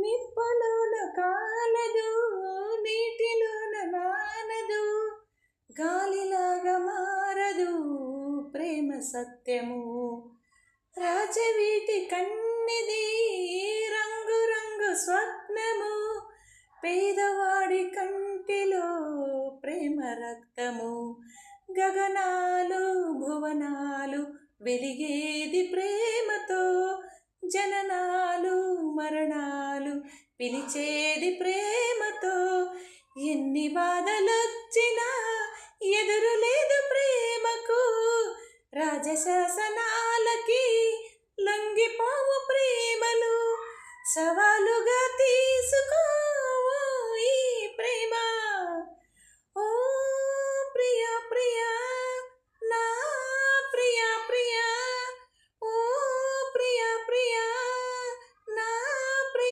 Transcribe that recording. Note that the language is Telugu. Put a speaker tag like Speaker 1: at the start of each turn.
Speaker 1: నిప్పులోన కాలదు, నీటిలోన నానదు, గాలిలాగా మారదు ప్రేమ సత్యము. రాజవీటి కన్నిది రంగు రంగు స్వప్నము, పేదవాడి కంటిలో ప్రేమ రక్తము. గగనాలు భువనాలు వెలిగేది ప్రేమతో, జననాలు మరణాలు పిలిచేది ప్రేమతో. ఎన్ని బాధలొచ్చినా ఎదురు లేదు ప్రేమకు, రాజశాసనాలకి లొంగిపోవు ప్రేమలు. సవాలుగా